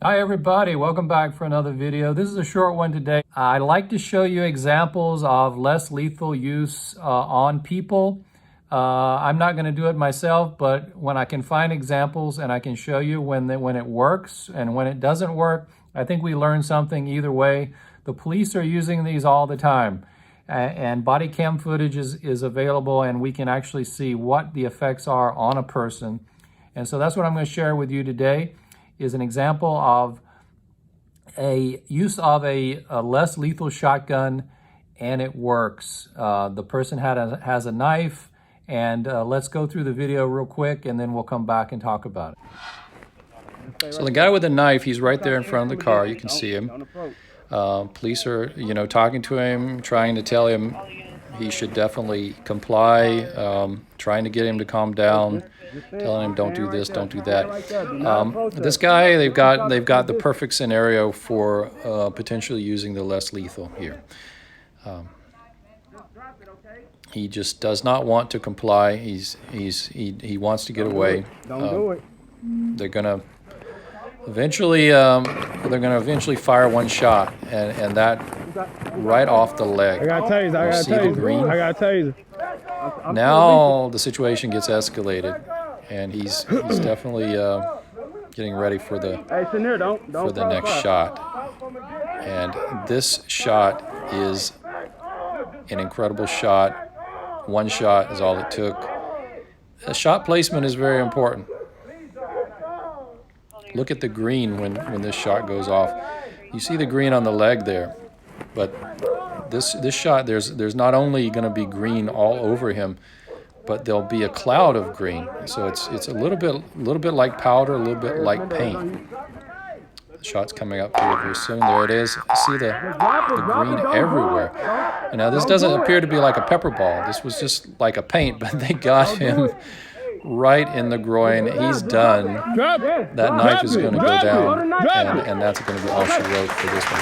Hi everybody, welcome back for another video. This is a short one today. I like to show you examples of less lethal use on people. I'm not going to do it myself, but when I can find examples and I can show you when it works and when it doesn't work, I think we learn something either way. The police are using these all the time, and body cam footage is available, and we can actually see what the effects are on a person. And so that's what I'm going to share with you today, is an example of a use of a less lethal shotgun, and it works. The person has a knife, and let's go through the video real quick, and then we'll come back and talk about it. So the guy with the knife, he's right there in front of the car. You can see him. Police are, talking to him, trying to tell him he should definitely comply, trying to get him to calm down, telling him don't do this, don't do that. This guy, they've got the perfect scenario for potentially using the less lethal here. He just does not want to comply. He wants to get away. They're gonna eventually fire one shot, and that right off the leg. I got taser. I got taser. I got taser. Now the situation gets escalated, and he's definitely getting ready for the next shot. And this shot is an incredible shot. One shot is all it took. The shot placement is very important. Look at the green when this shot goes off. You see the green on the leg there, but this shot, there's not only going to be green all over him, but there'll be a cloud of green. So it's a little bit like powder, a little bit like paint. The shot's coming up here very soon. There it is. See the green everywhere. And now this doesn't appear to be like a pepper ball. This was just like a paint, but they got him right in the groin. He's done. That knife is going to go down, and that's going to be all she wrote for this one.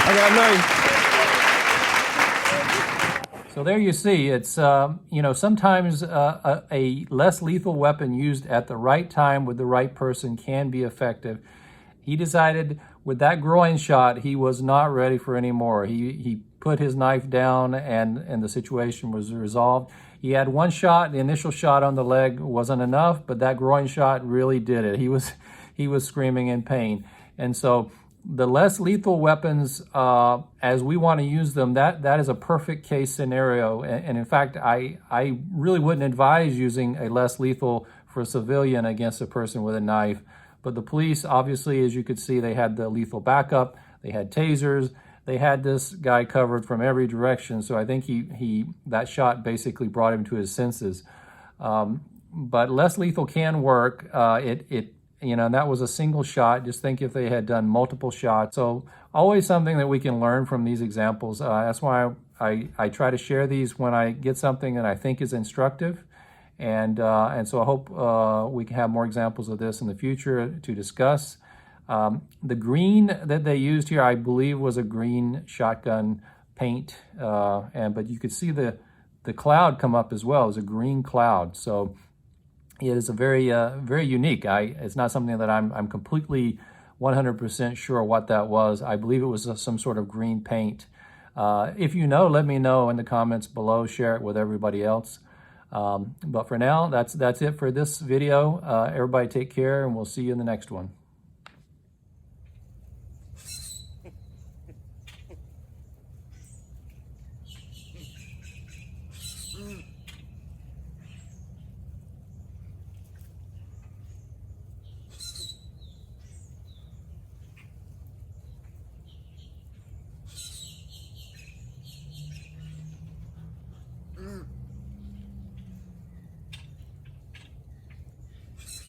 I got knife. So there you see, it's, sometimes a less lethal weapon used at the right time with the right person can be effective. He decided with that groin shot, he was not ready for any more. He put his knife down, and the situation was resolved. He had one shot. The initial shot on the leg wasn't enough, but that groin shot really did it. He was screaming in pain. And so the less lethal weapons, as we want to use them, that is a perfect case scenario. And in fact, I really wouldn't advise using a less lethal for a civilian against a person with a knife. But the police, obviously, as you could see, they had the lethal backup. They had tasers. They had this guy covered from every direction. So I think that shot basically brought him to his senses. But less lethal can work. And that was a single shot. Just think if they had done multiple shots. So always something that we can learn from these examples. That's why I try to share these when I get something that I think is instructive. And so I hope we can have more examples of this in the future to discuss. The green that they used here, I believe, was a green shotgun paint. But you could see the cloud come up as well. It was a green cloud. So it is a very unique. It's not something that I'm completely 100% sure what that was. I believe it was some sort of green paint. If you know, let me know in the comments below. Share it with everybody else. But for now, that's it for this video. Everybody take care, and we'll see you in the next one.